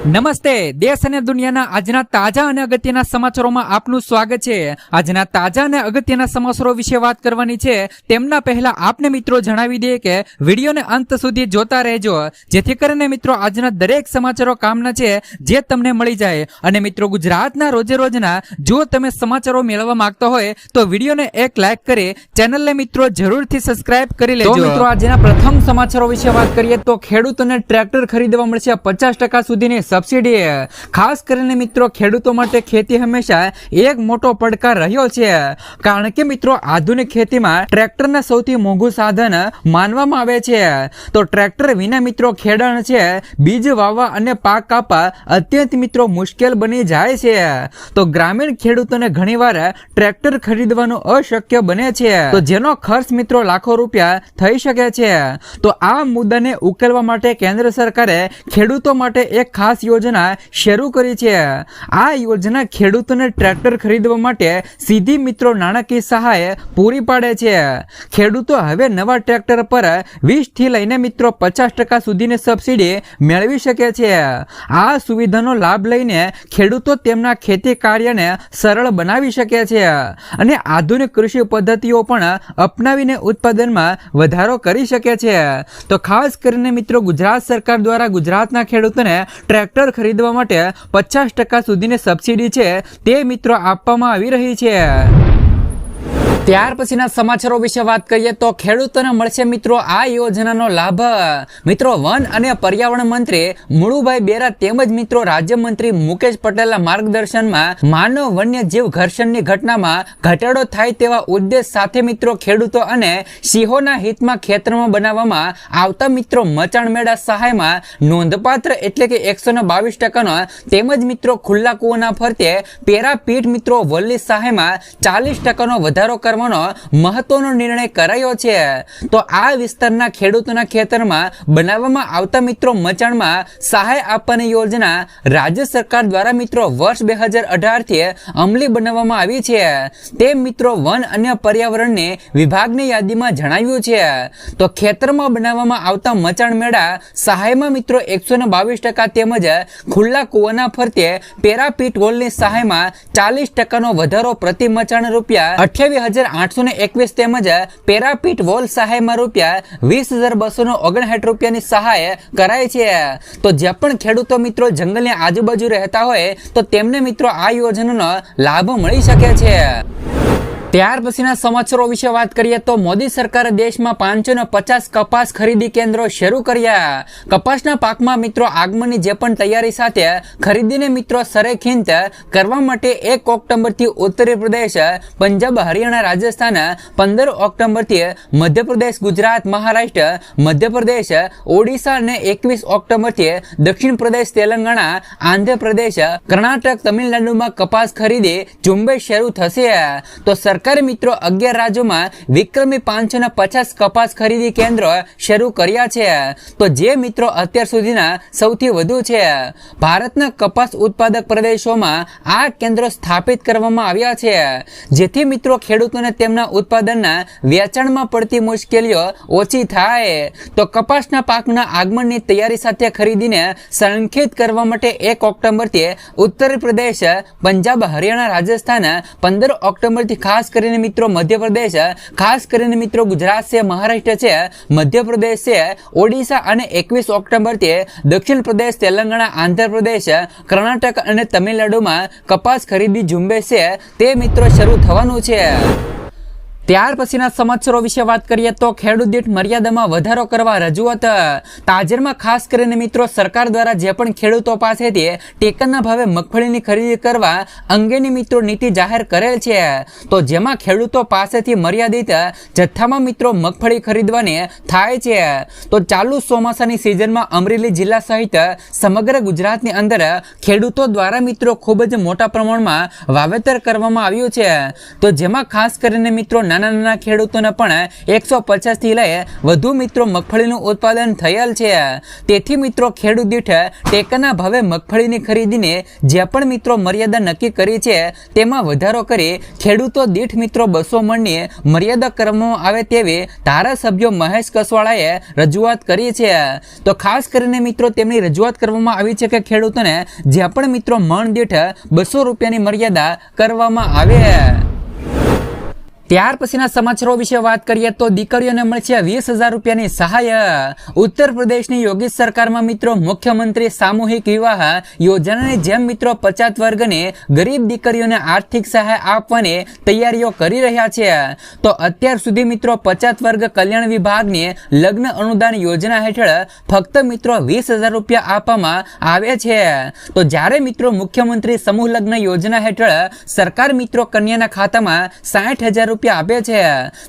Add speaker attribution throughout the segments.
Speaker 1: નમસ્તે, દેશ અને દુનિયાના આજના તાજા અને અગત્યના સમાચારોમાં આપનું સ્વાગત છે। આજના તાજા અને અગત્યના સમાચારો વિશે વાત કરવાની છે। તેમના પહેલા આપને મિત્રો જણાવી દઈએ કે વિડીયોને અંત સુધી જોતા રહેજો, જેથી કરીને મિત્રો આજના દરેક સમાચારો કામના છે જે તમને મળી જાય। અને મિત્રો ગુજરાતના રોજે રોજના જો તમે સમાચારો મેળવવા માંગતા હોય તો વિડીયોને એક લાઈક કરી ચેનલને મિત્રો જરૂરથી સબસ્ક્રાઇબ કરી લેજો। તો મિત્રો આજના પ્રથમ સમાચારો વિશે વાત કરીએ તો ખેડૂતોને ટ્રેક્ટર ખરીદવા મળશે 50% સુધીની સબસિડી। ખાસ કરીને મિત્રો ખેડૂતો માટે ખેતી હંમેશા એક મોટો પડકાર રહ્યો છે, કારણ કે મિત્રો આધુનિક ખેતીમાં ટ્રેક્ટરને સૌથી મોંઘું સાધન માનવામાં આવે છે। તો ટ્રેક્ટર વિના મિત્રો ખેડાણ છે, બીજ વાવવા અને પાક કાપવા અત્યંત મિત્રો મુશ્કેલ બની જાય છે। તો ગ્રામીણ ખેડૂતોને ઘણીવાર ટ્રેક્ટર ખરીદવાનું અશક્ય બને છે, તો જેનો ખર્ચ મિત્રો લાખો રૂપિયા થઈ શકે છે। તો આ મુદ્દાને ઉકેલવા માટે કેન્દ્ર સરકારે ખેડૂતો માટે એક ખાસ યોજના શરૂ કરી છે। આ યોજના ખેડૂતોને ટ્રેક્ટર ખરીદવા માટે સીધી મિત્રો નાણાકીય સહાય પૂરી પાડે છે। ખેડૂતો હવે નવા ટ્રેક્ટર પર 20 થી લઈને મિત્રો 50% સુધીની સબસિડી મેળવી શકે છે। આ સુવિધાનો લાભ લઈને ખેડૂતો તેમના ખેતી કાર્યને સરળ બનાવી શકે છે અને આધુનિક કૃષિ પદ્ધતિઓ પણ અપનાવીને ઉત્પાદનમાં વધારો કરી શકે છે। તો ખાસ કરીને મિત્રો ગુજરાત સરકાર દ્વારા ગુજરાતના ખેડૂતોને ટ્રેક્ટર ખરીદવા માટે 50% સુધીની સબસિડી છે તે મિત્રો આપવામાં આવી રહી છે। ત્યાર પછીના સમાચારો વિશે વાત કરીએ તો ખેડૂતોને મળશે મિત્રો આ યોજનાનો લાભ। મિત્રો વન અને પર્યાવરણ મંત્રી મુળુભાઈ બેરા તેમજ મિત્રો રાજ્યમંત્રી મુકેશ પટેલના માર્ગદર્શનમાં માનવ વન્ય જીવ ઘર્ષણની ઘટનામાં ઘટાડો થાય તેવા ઉદ્દેશ સાથે મિત્રો ખેડૂતો અને સિંહોના હિતમાં ખેતરમાં બનાવવામાં આવતા મિત્રો મચાણ મેળા સહાયમાં નોંધપાત્ર એટલે કે 122%નો તેમજ મિત્રો ખુલ્લા કૂવાના ફરતે પેરાપીટ મિત્રો વલ્લી સહાયમાં 40%નો વધારો કરવાનો મહત્વનો નિર્ણય કરાયો છે। તો આ વિસ્તારના ખેડૂતોના ખેતરમાં બનાવવામાં આવતા મિત્રો મચાણમાં સહાય આપવાની યોજના રાજ્ય સરકાર દ્વારા મિત્રો વર્ષ 2018 થી અમલી બનાવવામાં આવી છે, તે મિત્રો વન અને પર્યાવરણની વિભાગની યાદીમાં જણાવ્યું છે। તો ખેતરમાં બનાવવામાં આવતા મચાણ મેળા સહાયમાં મિત્રો 122% તેમજ ખુલ્લા કૂવાના ફરતે પેરાપીટ વોલની સહાયમાં 40%નો વધારો પ્રતિ મચાણ રૂપિયા 28,821 તેમજ પેરાપીટ વોલ સહાયમાં રૂપિયા 20,259 રૂપિયાની સહાય કરાય છે। તો જે પણ ખેડૂતો મિત્રો જંગલની આજુબાજુ રહેતા હોય તો તેમને મિત્રો આ યોજનાનો લાભ મળી શકે છે। ત્યાર પછીના સમાચારો વિશે વાત કરીએ તો મોદી સરકારે દેશમાં 550 કપાસ ખરીદી કેન્દ્રો શરૂ કર્યા। કપાસના પાકમાં મિત્રો આગમનની જે પણ તૈયારી સાથે ખરીદીને મિત્રો સરેખીંત કરવા માટે 1 ઓક્ટોબરથી ઉત્તર પ્રદેશ, પંજાબ, હરિયાણા, રાજસ્થાન, 15 ઓક્ટોબરથી મધ્યપ્રદેશ, ગુજરાત, મહારાષ્ટ્ર, મધ્યપ્રદેશ, ઓડિશા અને 21 ઓક્ટોબરથી દક્ષિણ પ્રદેશ, તેલંગાણા, આંધ્રપ્રદેશ, કર્ણાટક, તમિલનાડુમાં કપાસ ખરીદી ઝુંબેશ શરૂ થશે। તો સરકારે મિત્રો 11 રાજ્યોમાં વિક્રમી 550 કપાસ ખરીદી કેન્દ્રો શરૂ કર્યા છે। તો જે મિત્રો અત્યાર સુધીના સૌથી વધુ છે। ભારતના કપાસ ઉત્પાદક પ્રદેશોમાં આ કેન્દ્રો સ્થાપિત કરવામાં આવ્યા છે, જેથી મિત્રો ખેડૂતોને તેમના ઉત્પાદનના વેચાણમાં પડતી મુશ્કેલીઓ ઓછી થાય। તો કપાસના પાકના આગમનની તૈયારી સાથે ખરીદીને સંરક્ષિત કરવા માટે 1 ઓક્ટોબરથી ઉત્તર પ્રદેશ, પંજાબ, હરિયાણા, રાજસ્થાન, 15 ઓક્ટોબરથી ખાસ કરીને મિત્રો મધ્યપ્રદેશ, ખાસ કરીને મિત્રો ગુજરાત છે, મહારાષ્ટ્ર છે, મધ્યપ્રદેશ છે, ઓડિશા અને 21 ઓક્ટોબરથી દક્ષિણ પ્રદેશ, તેલંગાણા, આંધ્રપ્રદેશ, કર્ણાટક અને તમિલનાડુમાં કપાસ ખરીદી ઝુંબેશ છે તે મિત્રો શરૂ થવાનું છે। ત્યાર પછીના સમાચારો વિશે વાત કરીએ તો ખેડૂત દીઠ મર્યાદામાં વધારો કરવા રજૂઆત। તાજેતરમાં ખાસ કરીને મિત્રો સરકાર દ્વારા જે પણ ખેડૂતો પાસેથી ટેકાના ભાવે મગફળીની ખરીદી કરવા અંગેની મિત્રો નીતિ જાહેર કરેલ છે, તો જેમાં ખેડૂતો પાસેથી મર્યાદિત જથ્થામાં મિત્રો મગફળી ખરીદવાની થાય છે। તો ચાલુ ચોમાસાની સિઝનમાં અમરેલી જિલ્લા સહિત સમગ્ર ગુજરાતની અંદર ખેડૂતો દ્વારા મિત્રો ખૂબ જ મોટા પ્રમાણમાં વાવેતર કરવામાં આવ્યું છે, તો જેમાં ખાસ કરીને મિત્રો નાના નાના ખેડૂતોને પણ 150 થી લઈ વધુ મિત્રો મગફળીનું ઉત્પાદન થયેલ છે। તેથી મિત્રો ખેડૂત દીઠ ટેકાના ભાવે મગફળીની ખરીદીને જે પણ મિત્રો મર્યાદા નક્કી કરી છે તેમાં વધારો કરી ખેડૂતો દીઠ મિત્રો 200 મણની મર્યાદા કરવામાં આવે તેવી ધારાસભ્ય મહેશ કસવાળાએ રજૂઆત કરી છે। તો ખાસ કરીને મિત્રો તેમની રજૂઆત કરવામાં આવી છે કે ખેડૂતોને જે પણ મિત્રો મણ દીઠ 200 રૂપિયાની મર્યાદા કરવામાં આવે। ત્યાર પછીના સમાચારો વિશે વાત કરીએ તો દીકરીઓને મળશે 20,000 રૂપિયાની સહાય। ઉત્તર પ્રદેશની યોગી સરકારમાં મિત્રો મુખ્યમંત્રી સામૂહિક વિવાહ યોજનાની જેમ મિત્રો 50 વર્ગની ગરીબ દીકરીઓને આર્થિક સહાય આપવાની તૈયારીઓ કરી રહ્યા છે। તો અત્યાર સુધી મિત્રો 50 વર્ગ કલ્યાણ વિભાગની લગ્ન અનુદાન યોજના હેઠળ ફક્ત મિત્રો 20,000 રૂપિયા આપવામાં આવે છે। તો જ્યારે મિત્રો મુખ્યમંત્રી સમૂહ લગ્ન યોજના હેઠળ સરકાર મિત્રો કન્યાના ખાતામાં 60,000 રૂપિયા આપે છે।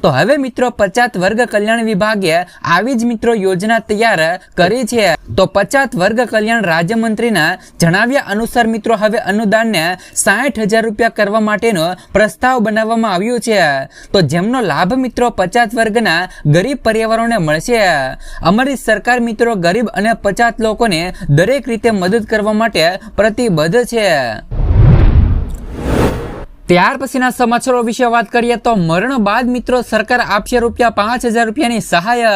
Speaker 1: તો હવે મિત્રો 50 વર્ગ કલ્યાણ વિભાગે આવી જ મિત્રો યોજના તૈયાર કરી છે। તો 50 વર્ગ કલ્યાણ રાજ્યમંત્રીના જણાવ્યા અનુસાર મિત્રો હવે અનુદાનને 60,000 રૂપિયા કરવા માટેનો પ્રસ્તાવ બનાવવામાં આવ્યો છે। તો જેમનો લાભ મિત્રો 50 વર્ગના ગરીબ પરિવારોને મળશે। અમારી સરકાર મિત્રો ગરીબ અને 50 લોકોને દરેક રીતે મદદ કરવા માટે પ્રતિબદ્ધ છે। ત્યાર પછીના સમાચારો વિશે વાત કરીએ તો મરણ બાદ મિત્રો સરકાર આપશે રૂપિયા 5,000 રૂપિયાની સહાય।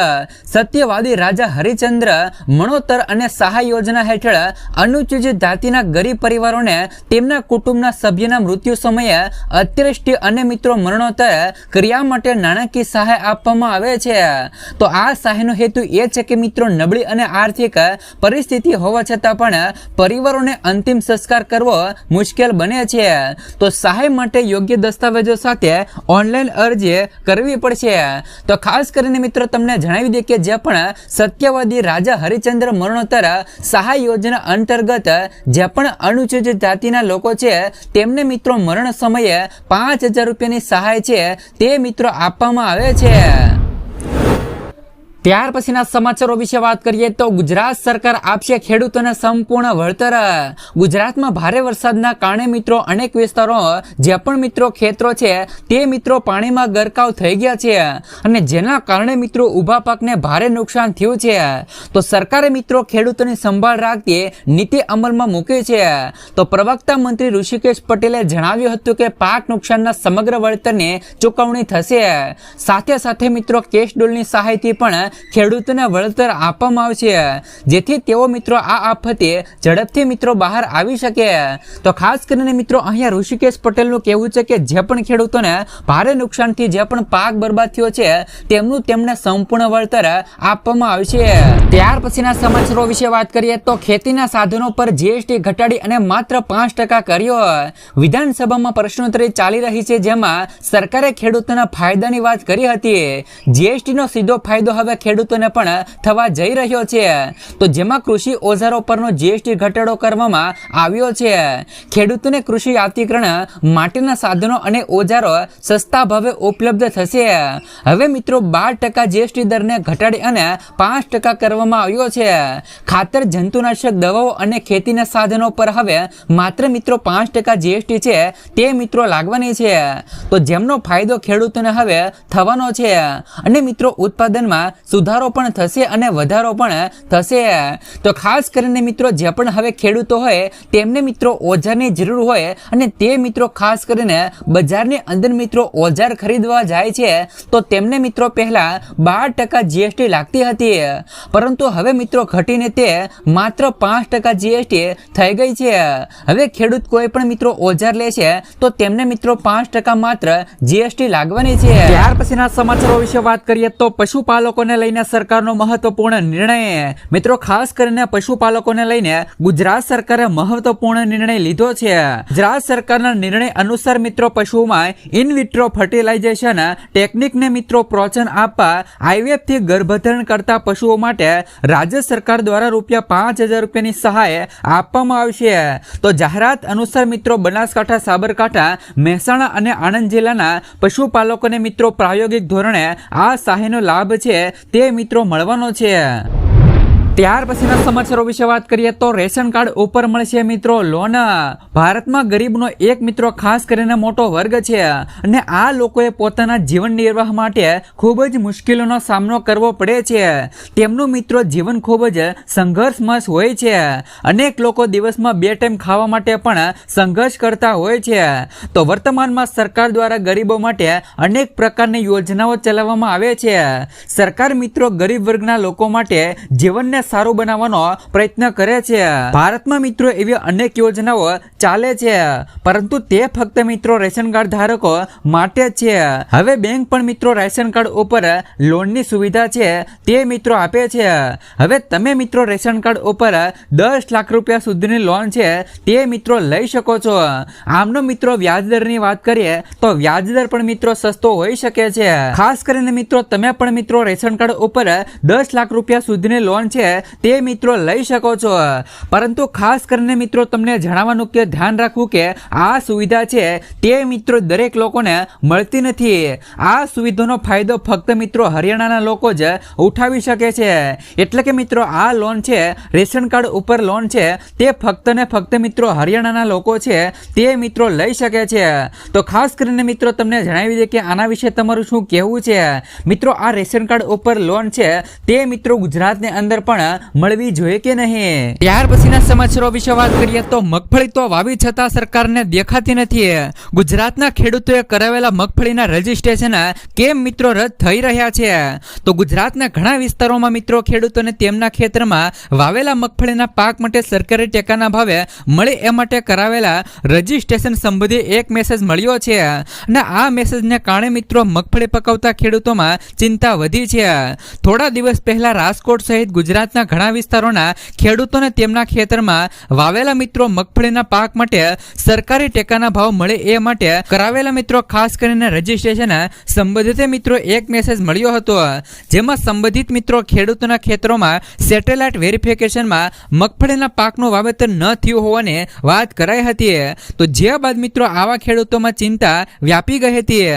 Speaker 1: સત્યવાદી રાજા હરિચંદ્ર મણોત્તર અને સહાય યોજના હેઠળ અનુસૂચિત જાતિના ગરીબ પરિવારોને તેમના કુટુંબના સભ્યના મૃત્યુ સમયે અત્યષ્ટિ અને મિત્રો મરણોત્તર ક્રિયા માટે નાણાકીય સહાય આપવામાં આવે છે। તો આ સહાયનો હેતુ એ છે કે મિત્રો નબળી અને આર્થિક પરિસ્થિતિ હોવા છતાં પણ પરિવારોને અંતિમ સંસ્કાર કરવો મુશ્કેલ બને છે। તો સહાય માટે યોગ્ય દસ્તાવેજો સાથે ઓનલાઈન અરજી કરવી પડશે। તો ખાસ કરીને મિત્રો તમને જણાવી દે કે જે પણ સત્યવાદી રાજા હરિચંદ્ર મરણોત્તર સહાય યોજના અંતર્ગત જે પણ અનુસૂચિત જાતિના લોકો છે તેમને મિત્રો મરણ સમયે 5,000 રૂપિયાની સહાય છે તે મિત્રો આપવામાં આવે છે। ત્યાર પછીના સમાચારો વિશે વાત કરીએ તો ગુજરાત સરકાર આપશે ખેડૂતોને સંપૂર્ણ વળતર। ગુજરાતમાં ભારે વરસાદના કારણે મિત્રો અનેક વિસ્તારો જે પણ મિત્રો ખેતરો છે તે મિત્રો પાણીમાં ગરકાવ થઈ ગયા છે અને જેના કારણે મિત્રો ઊભા પાકને ભારે નુકસાન થયું છે। તો સરકારે મિત્રો ખેડૂતોની સંભાળ રાખતી નીતિ અમલમાં મૂકી છે। તો પ્રવક્તા મંત્રી ઋષિકેશ પટેલે જણાવ્યું હતું કે પાક નુકસાનના સમગ્ર વળતરની ચૂકવણી થશે। સાથે સાથે મિત્રો કેશ ડોલની સહાયથી પણ ખેડૂતોને વળતર આપવામાં આવશે જેથી તેઓ મિત્રો આ આફતે ઝડપથી મિત્રો બહાર આવી શકે। તો ખાસ કરીને મિત્રો અહીંયા ઋષિકેશ પટેલનું કહેવું છે કે જે પણ ખેડૂતોને ભારે નુકસાનથી જે પણ પાક બરબાદ થયો છે તેમનું તેમને સંપૂર્ણ વળતર આપવામાં આવશે। ત્યાર પછીના સમાચારો વિશે વાત કરીએ તો ખેતીના સાધનો પર જીએસટી ઘટાડી અને માત્ર 5% કર્યો। વિધાનસભામાં પ્રશ્નોત્તરી ચાલી રહી છે જેમાં સરકારે ખેડૂતોના ફાયદાની વાત કરી હતી। જીએસટીનો સીધો ફાયદો હવે ખેડૂતોને પણ થવા જઈ રહ્યો છે। તો જેમાં કૃષિ ઓજારો પરનો જીએસટી ઘટાડો કરવામાં આવ્યો છે। ખેડૂતોને કૃષિ યાંત્રીકરણ માટેના સાધનો અને ઓજારો સસ્તા ભાવે ઉપલબ્ધ થશે। હવે મિત્રો 12% જીએસટી દરને ઘટાડી અને 5% કરવામાં આવ્યો છે। ખાતર જંતુનાશક દવાઓ અને ખેતીના સાધનો પર હવે માત્ર મિત્રો 5% જીએસટી છે તે મિત્રો લાગવાની છે। તો જેમનો ફાયદો ખેડૂતોને હવે થવાનો છે અને મિત્રો ઉત્પાદનમાં સુધારો પણ થશે અને વધારો પણ થશે। તો ખાસ કરીને મિત્રો જે પણ હવે ખેડૂતો હોય તેમને મિત્રો ઓજારની જરૂર હોય અને તે મિત્રો ખાસ કરીને બજારની અંદર મિત્રો ઓજાર ખરીદવા જાય છે તો તેમને મિત્રો પહેલા 12% જીએસટી લાગતી હતી પરંતુ હવે મિત્રો ઘટીને તે માત્ર 5% જીએસટી થઈ ગઈ છે। હવે ખેડૂત કોઈ પણ મિત્રો ઓજાર લે છે તો તેમને મિત્રો 5% માત્ર જીએસટી લાગવાની છે। ત્યાર પછીના સમાચારો વિશે વાત કરીએ તો પશુપાલકોને લઈને સરકારનો મહત્વપૂર્ણ નિર્ણય। મિત્રો ખાસ કરીને પશુપાલકોને લઈને ગુજરાત સરકારે મહત્વપૂર્ણ નિર્ણય લીધો છે। ગુજરાત સરકારના નિર્ણય અનુસાર મિત્રો પશુઓમાં ઇન વિટ્રો ફર્ટિલાઇઝેશન ટેકનિકને મિત્રો પ્રોત્સાહન આપવા આઈવીએફ થી ગર્ભધારણ કરતા પશુઓ માટે રાજ્ય સરકાર દ્વારા રૂપિયા 5,000 રૂપિયાની સહાય આપવામાં આવશે। તો જાહેરાત અનુસાર મિત્રો બનાસકાંઠા, સાબરકાંઠા, મહેસાણા અને આણંદ જિલ્લાના પશુપાલકોને મિત્રો પ્રાયોગિક ધોરણે આ સહાયનો લાભ છે તે મિત્રો મળવાનો છે। ત્યાર પછીના સમાચારો વિશે વાત કરીએ તો રેશન કાર્ડ ઉપર મળશે મિત્રો લોન. ભારતમાં ગરીબનો એક મિત્રો ખાસ કરીને મોટો વર્ગ છે અને આ લોકોએ પોતાના જીવન નિર્વાહ માટે ખૂબ જ મુશ્કેલીનો સામનો કરવો પડે છે. તેમનું મિત્રો જીવન ખૂબ જ સંઘર્ષમય હોય છે. અનેક લોકો દિવસમાં 2 ટાઈમ ખાવા માટે પણ સંઘર્ષ કરતા હોય છે. તો વર્તમાનમાં સરકાર દ્વારા ગરીબો માટે અનેક પ્રકારની યોજનાઓ ચલાવવામાં આવે છે. સરકાર મિત્રો ગરીબ વર્ગના લોકો માટે જીવનને સારું બનાવવાનો પ્રયત્ન કરે છે. ભારતમાં મિત્રો એવી અનેક યોજનાઓ ચાલે છે, પરંતુ તે ફક્ત મિત્રો રેશન કાર્ડ ધારકો માટે છે. હવે બેંક પણ મિત્રો રેશન કાર્ડ ઉપર લોનની સુવિધા છે તે મિત્રો આપે છે. હવે તમે મિત્રો રેશન કાર્ડ ઉપર 10 લાખ રૂપિયા સુધીની લોન છે તે મિત્રો લઈ શકો છો. આમનો મિત્રો વ્યાજદરની વાત કરીએ તો વ્યાજદર પણ મિત્રો સસ્તો હોઈ શકે છે. ખાસ કરીને મિત્રો તમે પણ મિત્રો રેશન કાર્ડ ઉપર 10 લાખ રૂપિયા સુધીની લોન છે તે મિત્રો લઈ શકો છો. પરંતુ ખાસ કરીને મિત્રો તમને જણાવવાનું કે ધ્યાન રાખવું કે આ સુવિધા છે તે મિત્રો દરેક લોકોને મળતી નથી. આ સુવિધાનો ફાયદો ફક્ત મિત્રો હરિયાણાના લોકો જ ઉઠાવી શકે છે. એટલે કે મિત્રો આ લોન છે, રેશન કાર્ડ ઉપર લોન છે, તે ફક્ત ને ફક્ત મિત્રો હરિયાણાના લોકો છે તે મિત્રો લઈ શકે છે. તો ખાસ કરીને મિત્રો તમને જણાવી દે કે આના વિશે તમારું શું કહેવું છે. મિત્રો આ રેશન કાર્ડ ઉપર લોન છે તે મિત્રો ગુજરાતની અંદર પણ મળવી જોઈએ કે નહીં. ત્યાર પછીના સમાચારો વિશે વાત કરીએ તો મગફળી તો વાવી છતાં સરકારને દેખાતી નથી. ગુજરાતના ખેડૂતોએ કરાવેલા મગફળીના રજીસ્ટ્રેશન કેમ મિત્રો રદ થઈ રહ્યા છે? તો ગુજરાતના ઘણા વિસ્તારોમાં મિત્રો ખેડૂતોને તેમના ખેતરમાં વાવેલા મગફળીના પાક માટે સરકારી ટેકાના ભાવે મળે એ માટે કરાવેલા રજીસ્ટ્રેશન સંબંધી એક મેસેજ મળ્યો છે અને આ મેસેજને કારણે મિત્રો મગફળી પકવતા ખેડૂતોમાં ચિંતા વધી છે. થોડા દિવસ પહેલા રાજકોટ સહિત ગુજરાતના ઘણા વિસ્તારોના ખેડૂતોને તેમના ખેતરમાં વાવેલા મિત્રો મગફળીના પાક માટે સરકારી ટેકાના ભાવ મળે એ માટે કરાવેલા મિત્રો ખાસ કરીને રજીસ્ટ્રેશન સંબંધિત મિત્રો એક મેસેજ મળ્યો હતો, જેમાં સંબંધિત મિત્રો ખેડૂતોના ખેતરોમાં સેટેલાઇટ વેરિફિકેશનમાં મગફળીના પાકનું વાવેતર ન થયું હોવાની વાત કરાઈ હતી. તો જે બાદ મિત્રો આવા ખેડૂતોમાં ચિંતા વ્યાપી ગઈ હતી.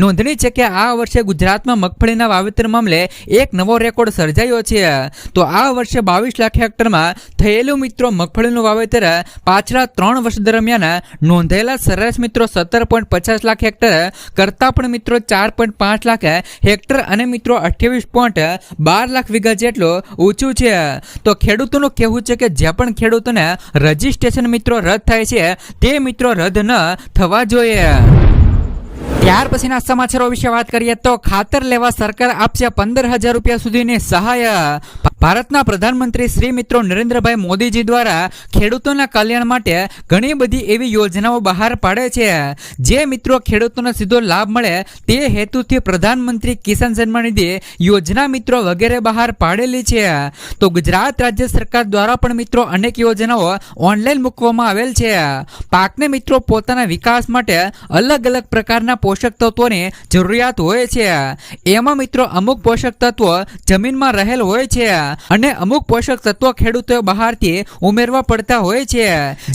Speaker 1: નોંધણી છે કે આ વર્ષે ગુજરાતમાં મગફળીના વાવેતર મામલે એક નવો રેકોર્ડ સર્જાયો છે. તો આ વર્ષે 22 લાખ હેક્ટરમાં થયેલું મિત્રો મગફળીનું વાવેતર પાછલા 3 વર્ષ દરમિયાન નોંધાયેલા સરેરાશ મિત્રો 17.50 લાખ હેક્ટર કરતાં પણ મિત્રો 4.5 લાખ હેક્ટર અને મિત્રો 28.12 લાખ વીઘા જેટલું ઊંચું છે. તો ખેડૂતોનું કહેવું છે કે જે પણ ખેડૂતોને રજીસ્ટ્રેશન મિત્રો રદ થાય છે તે મિત્રો રદ ન થવા જોઈએ. ત્યાર પછીના સમાચારો વિશે વાત કરીએ તો ખાતર લેવા સરકાર આપશે 15,000 રૂપિયા સુધીની સહાય. ભારતના પ્રધાનમંત્રી શ્રી મિત્રો નરેન્દ્રભાઈ મોદીજી દ્વારા ખેડૂતોના કલ્યાણ માટે ઘણી બધી એવી યોજનાઓ બહાર પાડે છે જે મિત્રો ખેડૂતોને સીધો લાભ મળે તે હેતુથી પ્રધાનમંત્રી કિસાન સન્માન નિધિ યોજના મિત્રો વગેરે બહાર પાડેલી છે. તો ગુજરાત રાજ્ય સરકાર દ્વારા પણ મિત્રો અનેક યોજનાઓ ઓનલાઈન મૂકવામાં આવેલ છે. પાકને મિત્રો પોતાના વિકાસ માટે અલગ અલગ પ્રકારના પોષક તત્વોની જરૂરિયાત હોય છે. એમાં મિત્રો અમુક પોષક તત્વો જમીનમાં રહેલ હોય છે અને અમુક પોષક તત્વો ખેડૂતો બહારથી ઉમેરવા પડતા હોય છે,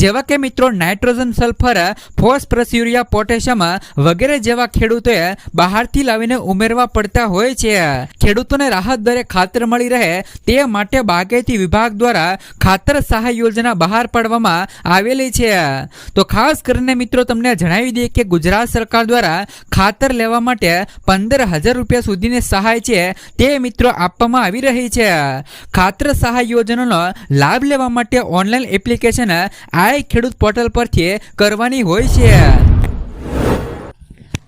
Speaker 1: જેવા કે મિત્રો nitrogen, sulphur, phosphorus, urea, potassium વગેરે જેવા ખેડૂતોએ બહારથી લાવીને ઉમેરવા પડતા હોય છે. ખેડૂતોને રાહત દરે ખાતર મળી રહે તે માટે બાગાયતી વિભાગ દ્વારા ખાતર સહાય યોજના બહાર પાડવામાં આવેલી છે. તો ખાસ કરીને મિત્રો તમને જણાવી દઈએ કે ગુજરાત સરકાર દ્વારા ખાતર લેવા માટે 15,000 રૂપિયા સુધીની સહાય છે તે મિત્રો આપવામાં આવી રહી છે. ખાતર સહાય યોજનાનો લાભ લેવા માટે ઓનલાઈન એપ્લિકેશન આઈ ખેડૂત પોર્ટલ પરથી કરવાની હોય છે.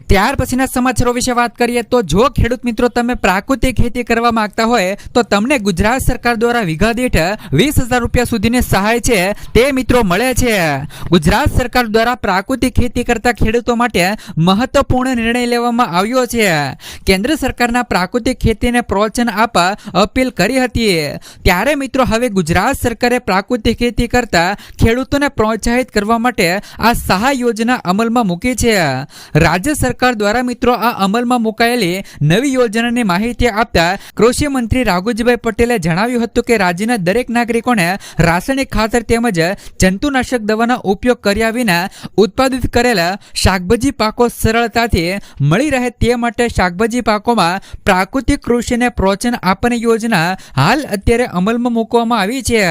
Speaker 1: ત્યાર પછીના સમાચારો વિશે વાત કરીએ તો જો ખેડૂત મિત્રો તમે પ્રાકૃતિક ખેતી કરવા માંગતા હોય તો તમને ગુજરાત સરકાર દ્વારા વીઘા દીઠ 20,000 રૂપિયા સુધીની સહાય છે તે મિત્રો મળે છે. ગુજરાત સરકાર દ્વારા પ્રાકૃતિક ખેતી કરતા ખેડૂતો માટે મહત્વપૂર્ણ નિર્ણય લેવામાં આવ્યો છે. કેન્દ્ર સરકારના પ્રાકૃતિક ખેતીને પ્રોત્સાહન આપવા અપીલ કરી હતી, ત્યારે મિત્રો હવે ગુજરાત સરકારે પ્રાકૃતિક ખેતી કરતા ખેડૂતોને પ્રોત્સાહિત કરવા માટે આ સહાય યોજના અમલમાં મૂકી છે. રાજ્ય સરકાર સરકાર દ્વારા મિત્રો આ અમલમાં મુકાયેલી નવી યોજનાની માહિતી આપતા કૃષિ મંત્રી રાઘુજીભાઈ પટેલે જણાવ્યું હતું કે રાજ્યના દરેક નાગરિકોને રાસાયણિક ખાતર તેમજ જંતુનાશક દવાના ઉપયોગ કર્યા વિના ઉત્પાદિત કરેલા શાકભાજી પાકો સરળતાથી મળી રહે તે માટે શાકભાજી પાકોમાં પ્રાકૃતિક કૃષિને પ્રોત્સાહન આપવાની યોજના હાલ અત્યારે અમલમાં મૂકવામાં આવી છે।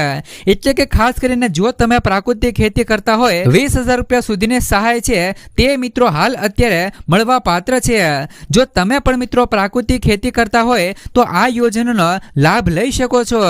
Speaker 1: એટલે કે ખાસ કરીને જો તમે પ્રાકૃતિક ખેતી કરતા હોય 20,000 રૂપિયા સુધીની સહાય છે તે મિત્રો હાલ અત્યારે મળવા પાત્ર છે। જો તમે પણ મિત્રો પ્રાકૃતિક ખેતી કરતા હોય તો આ યોજનાનો લાભ લઈ શકો છો।